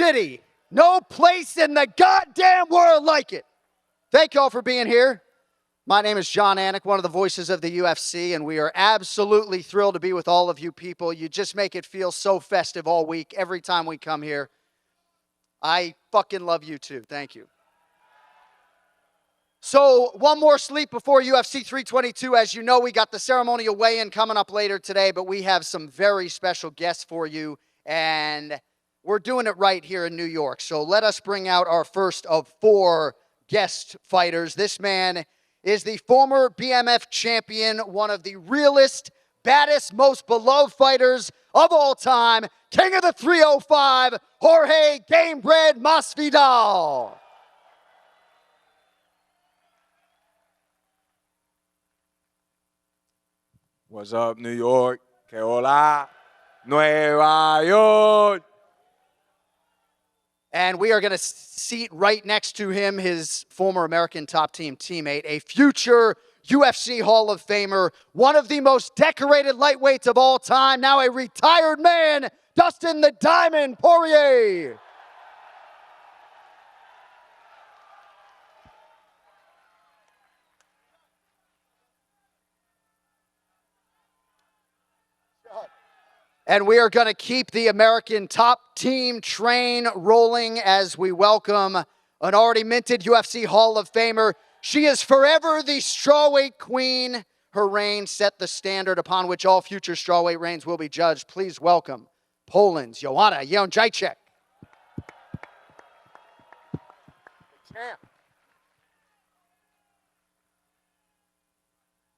city. No place in the goddamn world like it. Thank you all for being here. My name is John Anik, one of the voices of the UFC, and we are absolutely thrilled to be with all of you people. You just make it feel so festive all week, every time we come here. I fucking love you too. Thank you. So, one more sleep before UFC 322. As you know, we got the ceremonial weigh-in coming up later today, but we have some very special guests for you, and we're doing it right here in New York. So let us bring out our first of 4 guest fighters. This man is the former BMF champion, one of the realest, baddest, most beloved fighters of all time, king of the 305, Jorge Gamebred Masvidal. What's up, New York? Que hola, Nueva York. And we are going to seat right next to him his former American Top Team teammate, a future UFC Hall of Famer, one of the most decorated lightweights of all time, now a retired man, Dustin the Diamond Poirier. And we are going to keep the American Top Team train rolling as we welcome an already minted UFC Hall of Famer. She is forever the strawweight queen. Her reign set the standard upon which all future strawweight reigns will be judged. Please welcome Poland's Joanna Jedrzejczyk.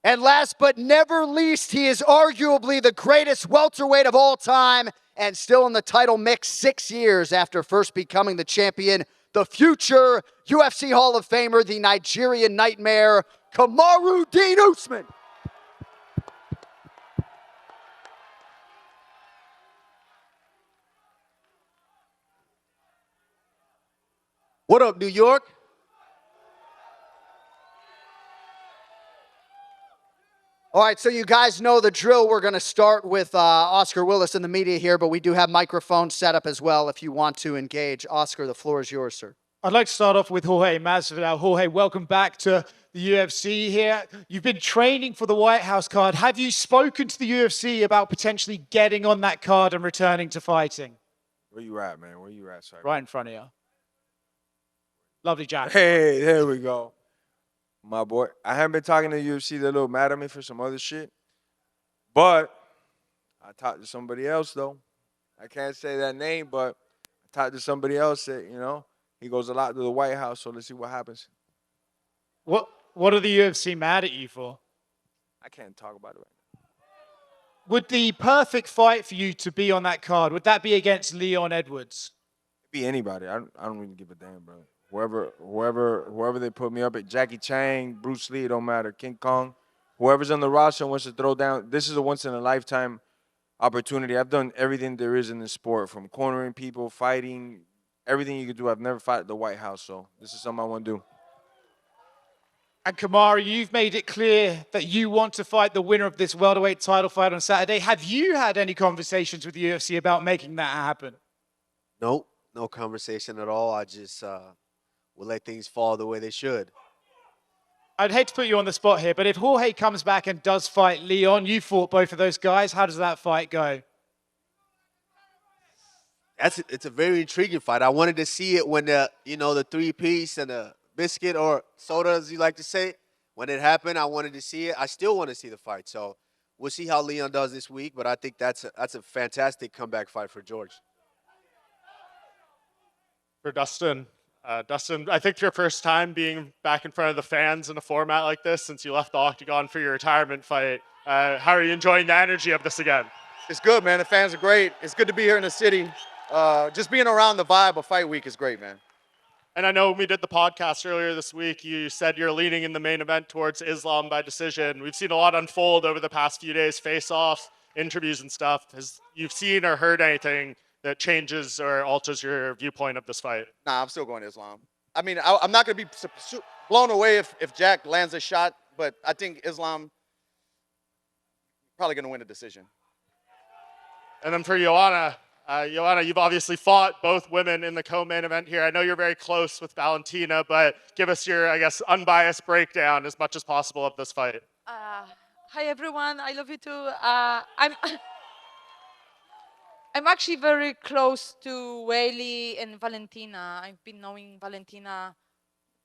And last but never least, he is arguably the greatest welterweight of all time and still in the title mix 6 years after first becoming the champion, the future UFC Hall of Famer, the Nigerian Nightmare, Kamaru Usman. What up, New York? All right, so you guys know the drill. We're going to start with Oscar Willis in the media here, but we do have microphones set up as well if you want to engage. Oscar, the floor is yours, sir. I'd like to start off with Jorge Masvidal. Jorge, welcome back to the UFC here. You've been training for the White House card. Have you spoken to the UFC about potentially getting on that card and returning to fighting? Where you at, man? Where you at, sir? Right in front of you. Lovely jacket. Hey, there we go. My boy. I haven't been talking to the UFC. They're a little mad at me for some other shit. But I talked to somebody else, though. I can't say that name, but I talked to somebody else that, he goes a lot to the White House, so let's see what happens. What are the UFC mad at you for? I can't talk about it right now. Would the perfect fight for you to be on that card, would that be against Leon Edwards? It'd be anybody. I don't really give a damn, bro. Whoever they put me up at, Jackie Chan, Bruce Lee, it don't matter, King Kong, whoever's on the roster and wants to throw down, this is a once-in-a-lifetime opportunity. I've done everything there is in this sport, from cornering people, fighting, everything you could do. I've never fought at the White House, so this is something I want to do. And Kamaru, you've made it clear that you want to fight the winner of this welterweight title fight on Saturday. Have you had any conversations with the UFC about making that happen? Nope, no conversation at all. I just will let things fall the way they should. I'd hate to put you on the spot here, but if Jorge comes back and does fight Leon, you fought both of those guys. How does that fight go? It's a very intriguing fight. I wanted to see it when the 3-piece and the biscuit or soda, as you like to say, when it happened. I wanted to see it. I still want to see the fight. So we'll see how Leon does this week, but I think that's a fantastic comeback fight for George. For Dustin. Dustin, I think your first time being back in front of the fans in a format like this since you left the Octagon for your retirement fight. How are you enjoying the energy of this again? It's good, man. The fans are great. It's good to be here in the city. Just being around the vibe of fight week is great, man. And I know when we did the podcast earlier this week, you said you're leaning in the main event towards Islam by decision. We've seen a lot unfold over the past few days, face-offs, interviews and stuff. Has you've seen or heard anything that changes or alters your viewpoint of this fight? Nah, I'm still going Islam. I mean, I'm not going to be blown away if Jack lands a shot, but I think Islam probably going to win the decision. And then for Joanna, Joanna, you've obviously fought both women in the co-main event here. I know you're very close with Valentina, but give us your, I guess, unbiased breakdown as much as possible of this fight. Hi everyone, I love you too. I'm I'm actually very close to Whaley and Valentina. I've been knowing Valentina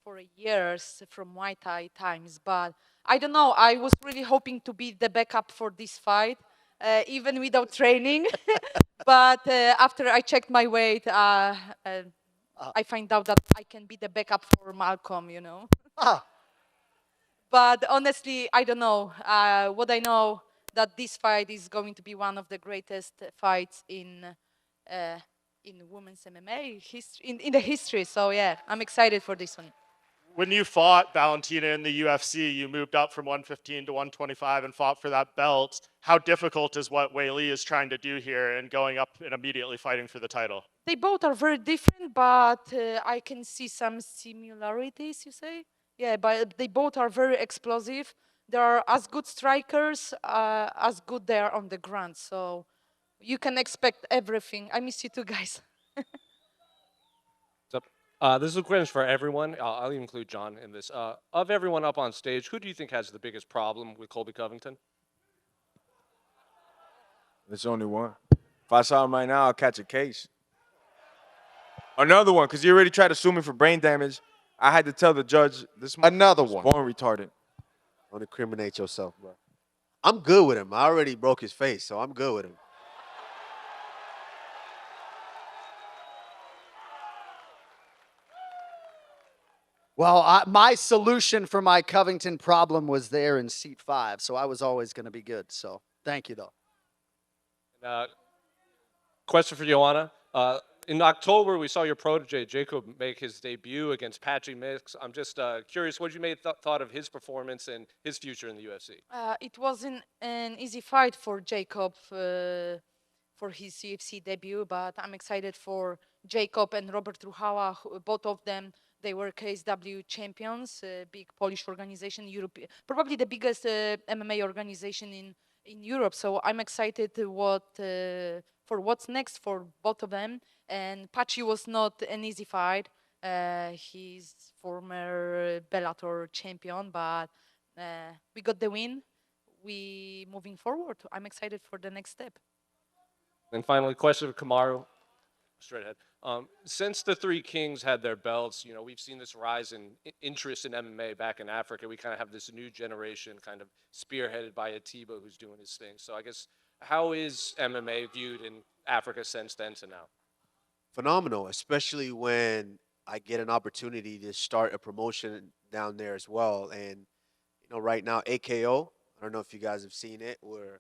for years from Muay Thai times, but I don't know. I was really hoping to be the backup for this fight, even without training. But after I checked my weight, I find out that I can be the backup for Malcolm, you know. Ah, But honestly, I don't know. What I know that this fight is going to be one of the greatest fights in women's MMA history, in the history. So yeah, I'm excited for this one. When you fought Valentina in the UFC, you moved up from 115 to 125 and fought for that belt. How difficult is what Weili is trying to do here and going up and immediately fighting for the title? They both are very different, but I can see some similarities, you say? Yeah, but they both are very explosive. They are as good strikers as good they are on the ground. So you can expect everything. I miss you too, guys. What's up? This is a question for everyone. I'll even include John in this. Of everyone up on stage, who do you think has the biggest problem with Colby Covington? There's only one. If I saw him right now, I'll catch a case. Another one, because he already tried to sue me for brain damage. I had to tell the judge this Another was one. born retarded. Don't incriminate yourself, bro. I'm good with him. I already broke his face, so I'm good with him. well, my solution for my Covington problem was there in seat 5, so I was always going to be good. So thank you, though. Question for Joanna. In October, we saw your protege, Jacob, make his debut against Patchy Mix. I'm just curious what you thought of his performance and his future in the UFC. It wasn't an easy fight for Jacob for his UFC debut, but I'm excited for Jacob and Robert Ruchała. Both of them, they were KSW champions, big Polish organization, Europe, probably the biggest MMA organization in Europe. So I'm excited for what's next for both of them. And Patchy was not an easy fight. He's former Bellator champion, but we got the win. We moving forward. I'm excited for the next step. And finally, question for Kamaru. Straight ahead. Since the Three Kings had their belts, we've seen this rise in interest in MMA back in Africa. We kind of have this new generation kind of spearheaded by Atiba who's doing his thing. So I guess, how is MMA viewed in Africa since then to now? Phenomenal, especially when I get an opportunity to start a promotion down there as well. And, right now, AKO, I don't know if you guys have seen it, we're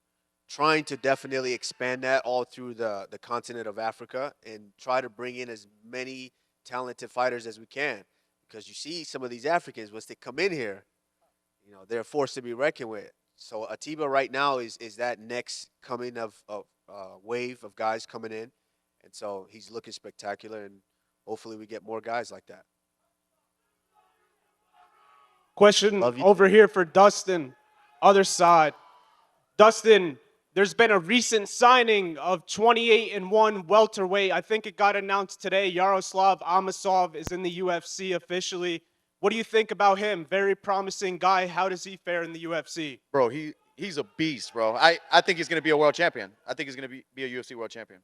trying to definitely expand that all through the continent of Africa and try to bring in as many talented fighters as we can. Because you see some of these Africans, once they come in here, they're a force to be reckoned with. So Atiba right now is that next coming of wave of guys coming in. And so he's looking spectacular, and hopefully we get more guys like that. Question Love you. over here for Dustin, other side. Dustin, there's been a recent signing of 28-1 welterweight. I think it got announced today. Yaroslav Amosov is in the UFC officially. What do you think about him? Very promising guy. How does he fare in the UFC? Bro, he's a beast, bro. I think he's going to be a world champion. I think he's going to be a UFC world champion.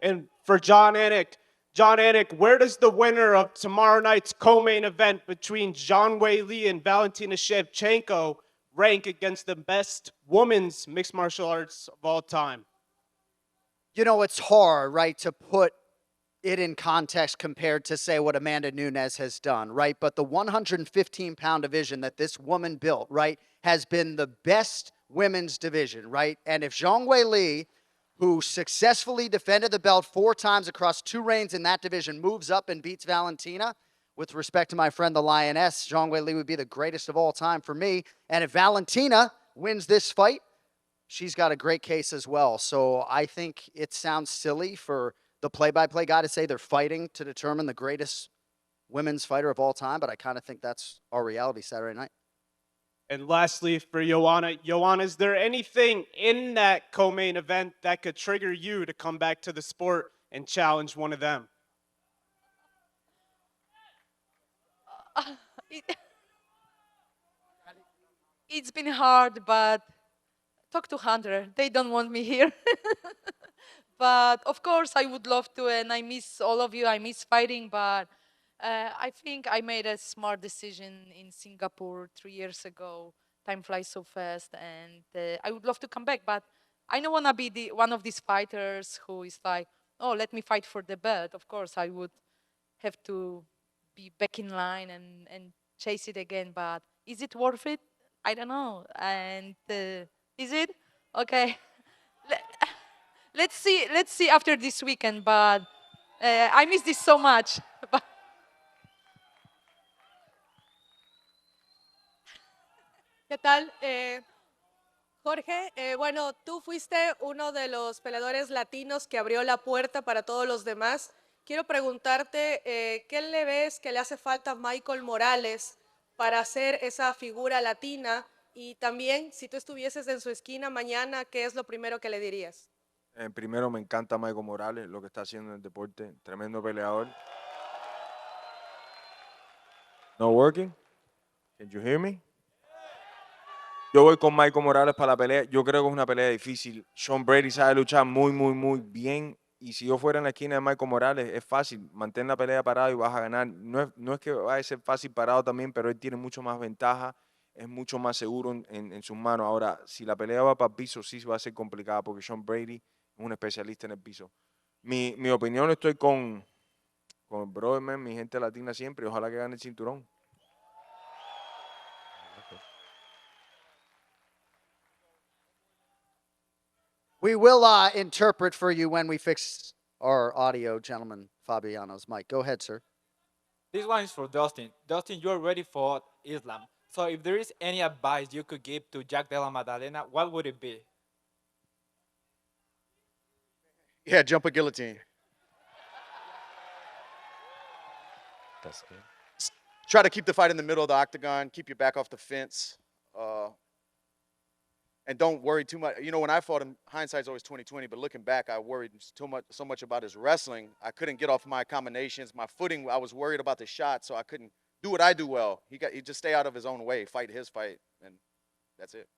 And for John Anik, where does the winner of tomorrow night's co-main event between Zhang Weili and Valentina Shevchenko rank against the best women's mixed martial arts of all time? It's hard, right, to put it in context compared to, say, what Amanda Nunes has done, right? But the 115-pound division that this woman built, right, has been the best women's division, right? And if Zhang Weili, who successfully defended the belt 4 times across 2 reigns in that division, moves up and beats Valentina, with respect to my friend the Lioness, Zhang Weili would be the greatest of all time for me. And if Valentina wins this fight, she's got a great case as well. So I think it sounds silly for the play-by-play guy to say they're fighting to determine the greatest women's fighter of all time, but I kind of think that's our reality Saturday night. And lastly, for Joanna, is there anything in that co-main event that could trigger you to come back to the sport and challenge one of them? It, it's been hard, but talk to Hunter. They don't want me here. But of course, I would love to, and I miss all of you. I miss fighting, but I think I made a smart decision in Singapore 3 years ago. Time flies so fast, and I would love to come back, but I don't want to be one of these fighters who is like, oh, let me fight for the belt. Of course, I would have to be back in line and chase it again, but is it worth it? I don't know. And is it? Okay. Let's see. Let's see after this weekend. But I miss this so much. But ¿Qué tal? Jorge, bueno, tú fuiste uno de los peleadores latinos que abrió la puerta para todos los demás. Quiero preguntarte, ¿qué le ves que le hace falta a Michael Morales para ser esa figura latina? Y también, si tú estuvieses en su esquina mañana, ¿qué es lo primero que le dirías? Primero, me encanta Michael Morales, lo que está haciendo en el deporte. Tremendo peleador. No working? Can you hear me? Yo voy con Michael Morales para la pelea. Yo creo que es una pelea difícil. Sean Brady sabe luchar muy, muy, muy bien. Y si yo fuera en la esquina de Michael Morales, es fácil. Mantén la pelea parado y vas a ganar. No es que vaya a ser fácil parado también, pero él tiene mucho más ventaja. Es mucho más seguro en sus manos. Ahora, si la pelea va para el piso, sí va a ser complicada porque Sean Brady es un especialista en el piso. Mi opinión, estoy con el brother, man, mi gente latina siempre. Ojalá que gane el cinturón. We will interpret for you when we fix our audio, gentleman. Fabiano's mic. Go ahead, sir. This one is for Dustin. Dustin, you already fought Islam. So if there is any advice you could give to Jack Della Maddalena, what would it be? Yeah, jump a guillotine. That's good. Try to keep the fight in the middle of the octagon. Keep your back off the fence. And don't worry too much. You know, when I fought him, hindsight's always 20/20, but looking back, I worried so much about his wrestling. I couldn't get off my combinations. My footing, I was worried about the shot, so I couldn't do what I do well. He just stay out of his own way, fight his fight, and that's it.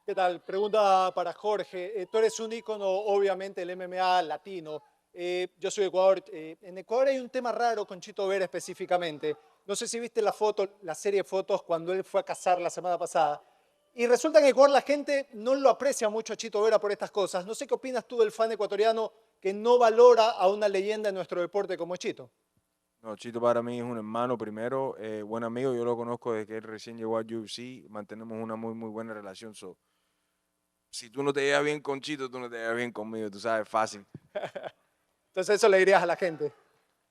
¿Qué tal? Pregunta para Jorge. Tú eres un ícono, obviamente, del MMA latino. Yo soy de Ecuador. En Ecuador hay un tema raro con Chito Vera específicamente. No sé si viste la foto, la serie de fotos cuando él fue a cazar la semana pasada. Y resulta que en Ecuador la gente no lo aprecia mucho a Chito Vera por estas cosas. No sé qué opinas tú del fan ecuatoriano que no valora a una leyenda en nuestro deporte como Chito. No, Chito para mí es un hermano primero, buen amigo. Yo lo conozco desde que él recién llegó al UFC. Mantenemos una muy, muy buena relación. So, si tú no te llevas bien con Chito, tú no te llevas bien conmigo. Tú sabes, fácil. Entonces eso le dirías a la gente.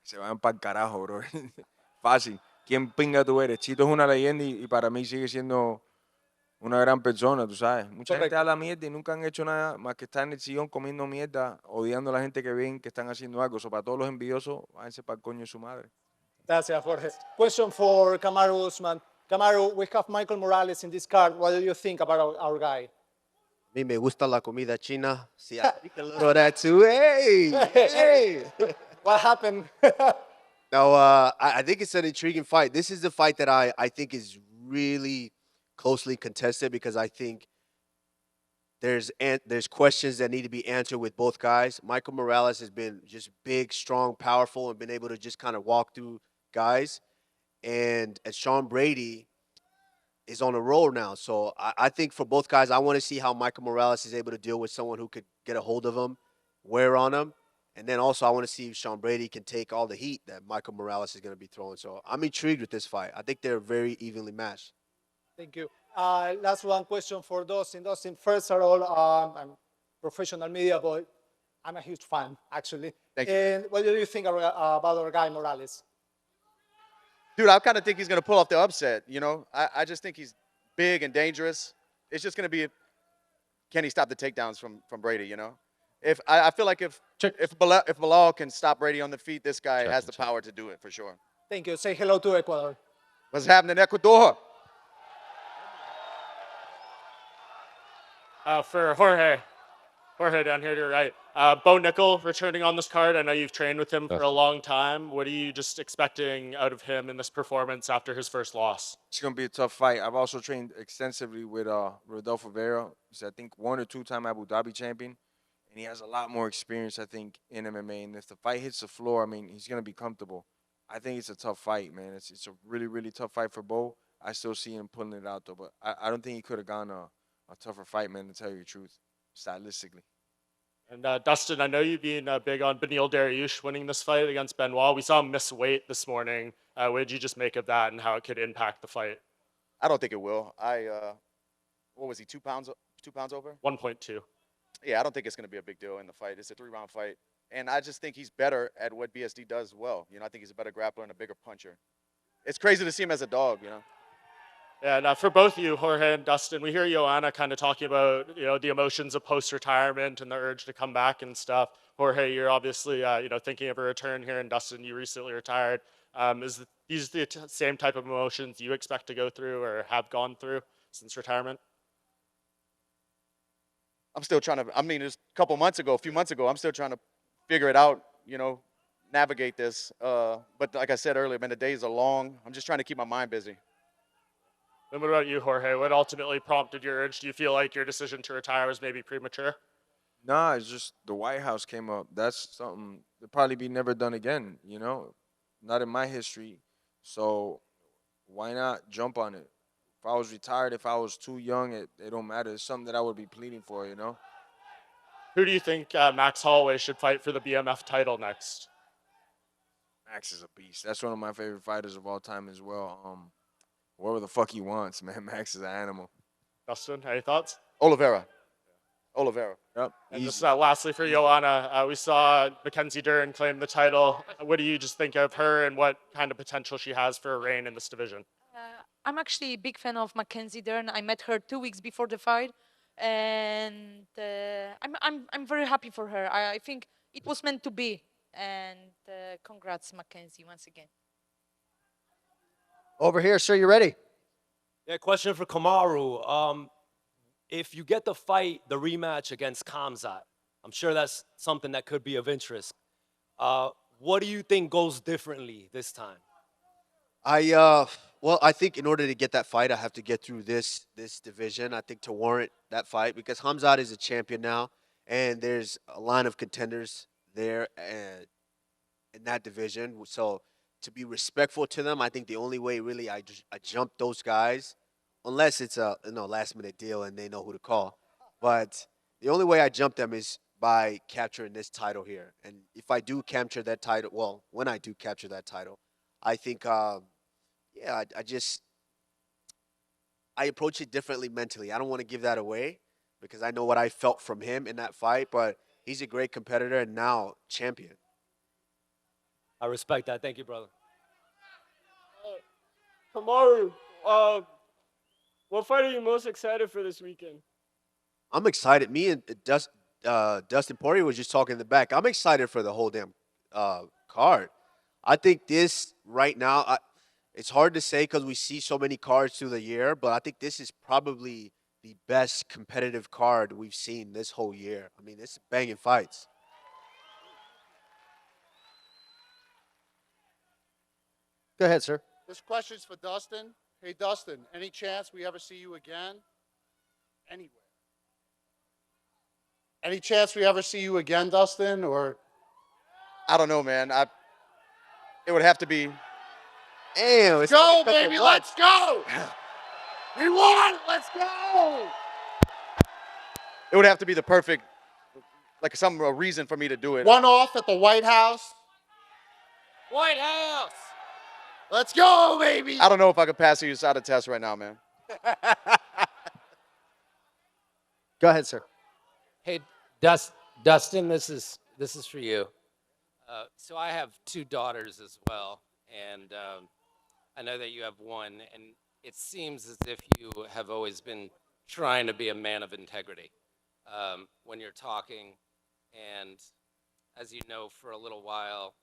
Se van para el carajo, bro. Fácil. ¿Quién pinga tú eres? Chito es una leyenda y para mí sigue siendo una gran persona, tú sabes. Mucha gente habla mierda y nunca han hecho nada más que estar en el sillón comiendo mierda, odiando a la gente que ven que están haciendo algo. So, para todos los envidiosos, váyanse para el coño de su madre. Gracias, Jorge. Question for Kamaru Usman. Kamaru, we have Michael Morales in this card. What do you think about our guy? A mí me gusta la comida china. See, I think a little of that too. Hey, hey. What happened? No, I think it's an intriguing fight. This is the fight that I think is really closely contested because I think there's questions that need to be answered with both guys. Michael Morales has been just big, strong, powerful, and been able to just kind of walk through guys. And Sean Brady is on a roll now. So I think for both guys, I want to see how Michael Morales is able to deal with someone who could get a hold of him, wear on him. And then also I want to see if Sean Brady can take all the heat that Michael Morales is going to be throwing. So I'm intrigued with this fight. I think they're very evenly matched. Thank you. Last one question for Dustin. Dustin, first of all, I'm professional media, but I'm a huge fan, actually. Thank you. And what do you think about our guy Morales? Dude, I kind of think he's going to pull off the upset, you know? I just think he's big and dangerous. It's just going to be, can he stop the takedowns from Brady, you know? I feel like if Bilal can stop Brady on the feet, this guy has the power to do it for sure. Thank you. Say hello to Ecuador. What's happening in Ecuador? For Jorge down here to your right. Bo Nickel returning on this card. I know you've trained with him for a long time. What are you just expecting out of him in this performance after his first loss? It's gonna be a tough fight. I've also trained extensively with Rodolfo Vera. He's, I think, 1 or 2-time Abu Dhabi champion, and he has a lot more experience, I think, in MMA. And if the fight hits the floor, I mean, he's gonna be comfortable. I think it's a tough fight, man. It's a really, really tough fight for Bo. I still see him pulling it out though, but I don't think he could have gone a tougher fight, man. To tell you the truth, stylistically. And Dustin, I know you being big on Beneil Dariush winning this fight against Benoit. We saw him miss weight this morning. What did you just make of that and how it could impact the fight? I don't think it will. What was he, 2 pounds over? 1.2. Yeah, I don't think it's going to be a big deal in the fight. It's a 3-round fight. And I just think he's better at what BSD does well. You know, I think he's a better grappler and a bigger puncher. It's crazy to see him as a dog, you know. And for both of you, Jorge and Dustin, we hear Joanna kind of talking about, you know, the emotions of post-retirement and the urge to come back and stuff. Jorge, you're obviously, you know, thinking of a return here, and Dustin, you recently retired. These the same type of emotions you expect to go through or have gone through since retirement? I'm still trying to, I mean, it's a few months ago, I'm still trying to figure it out, you know, navigate this. But like I said earlier, man, the days are long. I'm just trying to keep my mind busy. And what about you, Jorge? What ultimately prompted your urge? Do you feel like your decision to retire was maybe premature? Nah, it's just the White House came up. That's something that probably be never done again, you know? Not in my history. So why not jump on it? If I was retired, if I was too young, it don't matter. It's something that I would be pleading for, you know? Who do you think Max Holloway should fight for the BMF title next? Max is a beast. That's one of my favorite fighters of all time as well. Whatever the fuck he wants, man. Max is an animal. Dustin, any thoughts? Oliveira. Yep. And just lastly for Joanna, we saw Mackenzie Dern claim the title. What do you just think of her and what kind of potential she has for a reign in this division? I'm actually a big fan of Mackenzie Dern. I met her 2 weeks before the fight, and I'm very happy for her. I think it was meant to be, and congrats, Mackenzie, once again. Over here, sir, you ready? Yeah, question for Kamaru. If you get the fight, the rematch against Khamzat, I'm sure that's something that could be of interest. What do you think goes differently this time? Well, I think in order to get that fight, I have to get through this division. I think to warrant that fight, because Khamzat is a champion now, and there's a line of contenders there in that division. So to be respectful to them, I think the only way really I jump those guys, unless it's a last minute deal and they know who to call. But the only way I jump them is by capturing this title here. And if I do capture that title, well, when I do capture that title, I think, I approach it differently mentally. I don't want to give that away because I know what I felt from him in that fight, but he's a great competitor and now champion. I respect that. Thank you, brother. Kamaru, what fight are you most excited for this weekend? I'm excited. Me and Dustin Poirier was just talking in the back. I'm excited for the whole damn card. I think this right now, it's hard to say because we see so many cards through the year, but I think this is probably the best competitive card we've seen this whole year. I mean, it's banging fights. Go ahead, sir. This question's for Dustin. Hey, Dustin, any chance we ever see you again? Anywhere? Any chance we ever see you again, Dustin, or? I don't know, man. It would have to be. Damn, let's go, baby, let's go! We won! Let's go! It would have to be the perfect, like a reason for me to do it. One off at the White House. White House! Let's go, baby! I don't know if I could pass the USADA test right now, man. Go ahead, sir. Hey, Dustin, this is for you. So I have 2 daughters as well, and I know that you have one, and it seems as if you have always been trying to be a man of integrity when you're talking. And as you know, for a little while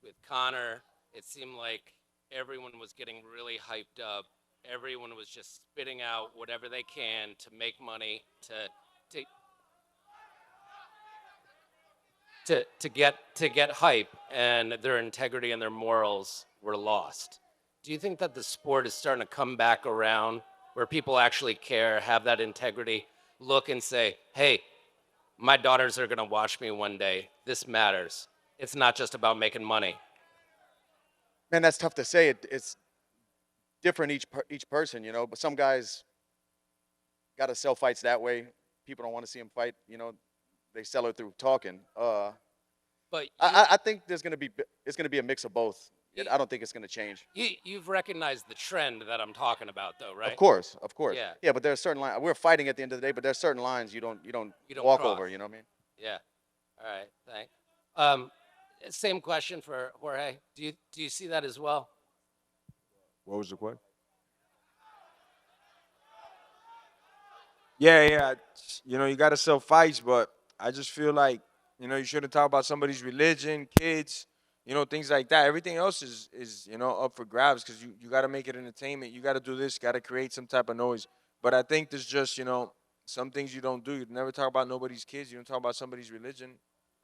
with Conor, it seemed like everyone was getting really hyped up. Everyone was just spitting out whatever they can to make money, to get hype, and their integrity and their morals were lost. Do you think that the sport is starting to come back around where people actually care, have that integrity, look and say, hey, my daughters are going to watch me one day. This matters. It's not just about making money. Man, that's tough to say. It's different each person, you know. But some guys got to sell fights that way. People don't want to see them fight. You know, they sell it through talking. But I think it's gonna be a mix of both. I don't think it's gonna change. you've recognized the trend that I'm talking about, though, right? Of course, of course. Yeah. Yeah, but there's certain lines. We're fighting at the end of the day, but there's certain lines you don't You don't walk cross. over. You know what I mean? Yeah. All right. Thanks. Same question for Jorge. Do you see that as well? What was the question? Yeah. You know, you got to sell fights, but I just feel like, you know, you shouldn't talk about somebody's religion, kids, you know, things like that. Everything else is you know, up for grabs because you got to make it entertainment. You got to do this, got to create some type of noise. But I think there's just, you know, some things you don't do. You never talk about nobody's kids. You don't talk about somebody's religion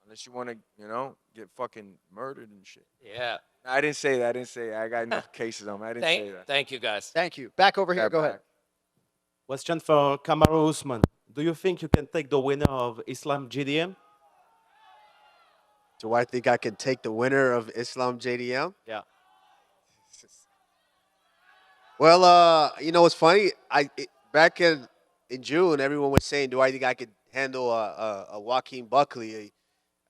unless you want to, you know, get fucking murdered and shit. Yeah. I didn't say that. I got enough cases on me. I didn't say that. Thank you, guys. Thank you. Back over here. Yeah, Go back. ahead. Question for Kamaru Usman. Do you think you can take the winner of Islam JDM? Do I think I can take the winner of Islam JDM? Yeah. Well, you know what's funny? Back in June, everyone was saying, "Do I think I could handle a Joaquin Buckley?"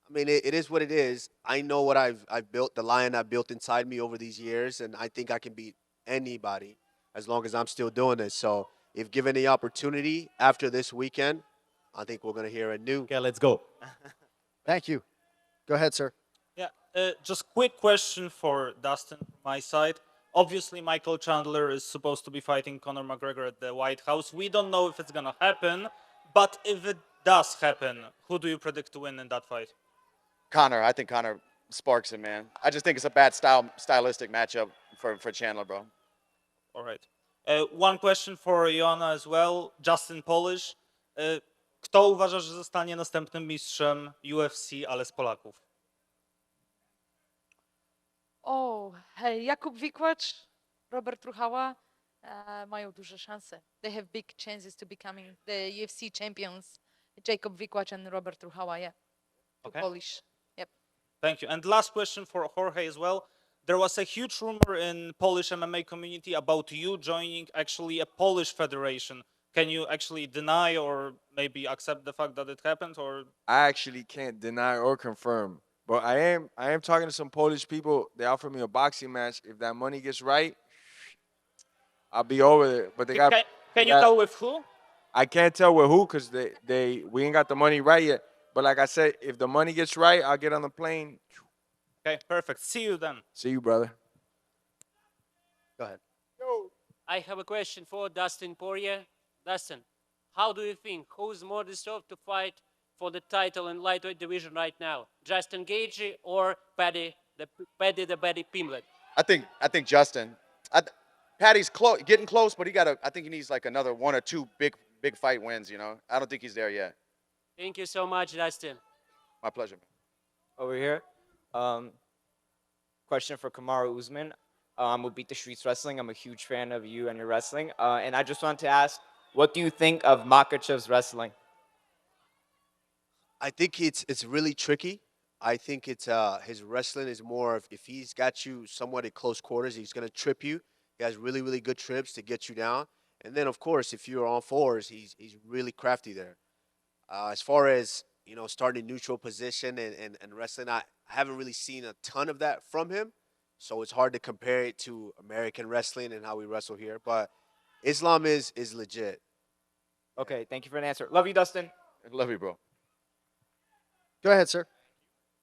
I mean, it is what it is. I know what I've built, the lion I've built inside me over these years, and I think I can beat anybody as long as I'm still doing this. So, if given the opportunity after this weekend, I think we're gonna hear a new. Okay, let's go. Thank you. Go ahead, sir. Yeah, just quick question for Dustin from my side. Obviously, Michael Chandler is supposed to be fighting Conor McGregor at the White House. We don't know if it's gonna happen, but if it does happen, who do you predict to win in that fight? Connor, I think Connor sparks him, man. I just think it's a bad stylistic matchup for Chandler, bro. All right. One question for Joanna as well. Justin Polish. Kto uważasz, że zostanie następnym mistrzem UFC, ale z Polaków? O, Jakub Wikłacz, Robert Ruchała mają duże szanse. They have big chances to becoming the UFC champions. Jacob Wikłacz and Robert Ruchała, yeah. Okay. Polish. Yep. Thank you. And last question for Jorge as well. There was a huge rumor in Polish MMA community about you joining actually a Polish federation. Can you actually deny or maybe accept the fact that it happened, or? I actually can't deny or confirm, but I am talking to some Polish people. They offered me a boxing match. If that money gets right, I'll be over there. But they got. Can you tell with who? I can't tell with who because we ain't got the money right yet. But like I said, if the money gets right, I'll get on the plane. Okay, perfect. See you then. See you, brother. Go ahead. I have a question for Dustin Poirier. Dustin, how do you think who's more deserved to fight for the title in lightweight division right now, Justin Gaethje or Paddy the Paddy Pimblett? I think Justin. Patty's close, getting close, but I think he needs like another one or two big fight wins. You know, I don't think he's there yet. Thank you so much, Dustin. My pleasure. Over here. Question for Kamaru Usman. I'm with Beat the Streets Wrestling. I'm a huge fan of you and your wrestling. And I just wanted to ask, what do you think of Makhachev's wrestling? I think it's really tricky. I think it's his wrestling is more of if he's got you somewhat at close quarters, he's gonna trip you. He has really, really good trips to get you down. And then of course, if you're on fours, he's really crafty there. As far as starting neutral position and wrestling, I haven't really seen a ton of that from him. So it's hard to compare it to American wrestling and how we wrestle here. But Islam is legit. Okay, thank you for an answer. Love you, Dustin. Love you, bro. Go ahead, sir.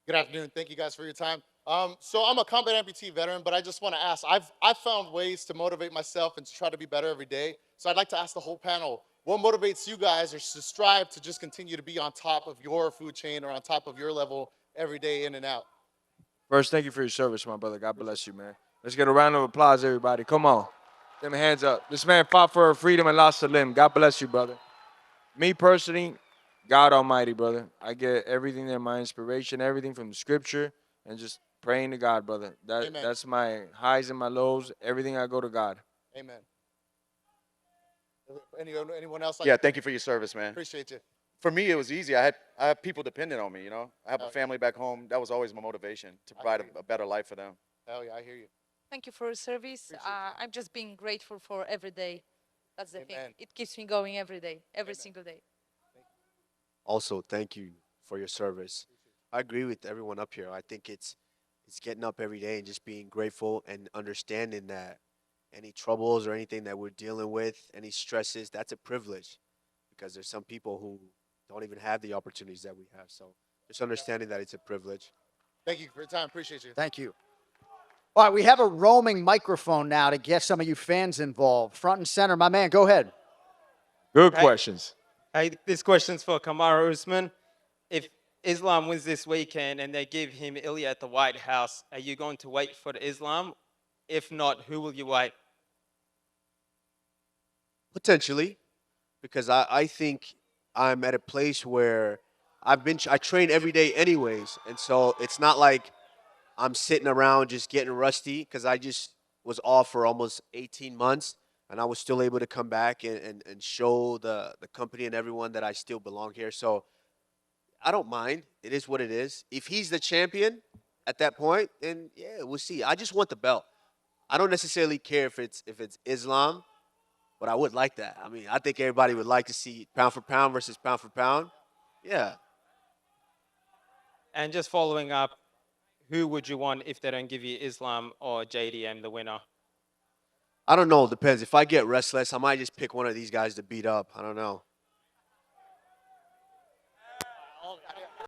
Good afternoon. Thank you guys for your time. So I'm a combat amputee veteran, but I just want to ask, I've found ways to motivate myself and to try to be better every day. So I'd like to ask the whole panel, what motivates you guys or to strive to just continue to be on top of your food chain or on top of your level every day in and out? First, thank you for your service, my brother. God bless you, man. Let's get a round of applause, everybody. Come on. Them hands up. This man fought for freedom and lost a limb. God bless you, brother. Me personally, God Almighty, brother. I get everything there, my inspiration, everything from the scripture, and just praying to God, brother. Amen. That's my highs and my lows. Everything I go to God. Amen. Anyone else? Yeah, thank you for your service, man. Appreciate you. For me, it was easy. I had people dependent on me. You know, I have a family back home. That was always my motivation to provide a better life for them. Hell yeah, I hear you. Thank you for your service. I'm just being grateful for every day. That's the thing. Amen. It keeps me going every day, every single day. Also, thank you for your service. I agree with everyone up here. I think it's getting up every day and just being grateful and understanding that any troubles or anything that we're dealing with, any stresses, that's a privilege, because there's some people who don't even have the opportunities that we have. So just understanding that it's a privilege. Thank you for your time. Appreciate you. Thank you. All right, we have a roaming microphone now to get some of you fans involved. Front and center, my man, go ahead. Good questions. Hey, this question's for Kamaru Usman. If Islam wins this weekend and they give him Ilya at the White House, are you going to wait for the Islam? If not, who will you wait? Potentially, because I think I'm at a place where I train every day anyways, and so it's not like I'm sitting around just getting rusty, because I just was off for almost 18 months, and I was still able to come back and show the company and everyone that I still belong here. So I don't mind. It is what it is. If he's the champion at that point, then yeah, we'll see. I just want the belt. I don't necessarily care if it's Islam, but I would like that. I mean, I think everybody would like to see pound for pound versus pound for pound. Yeah. And just following up, who would you want if they don't give you Islam or JDM, the winner? I don't know. Depends. If I get restless, I might just pick one of these guys to beat up. I don't know.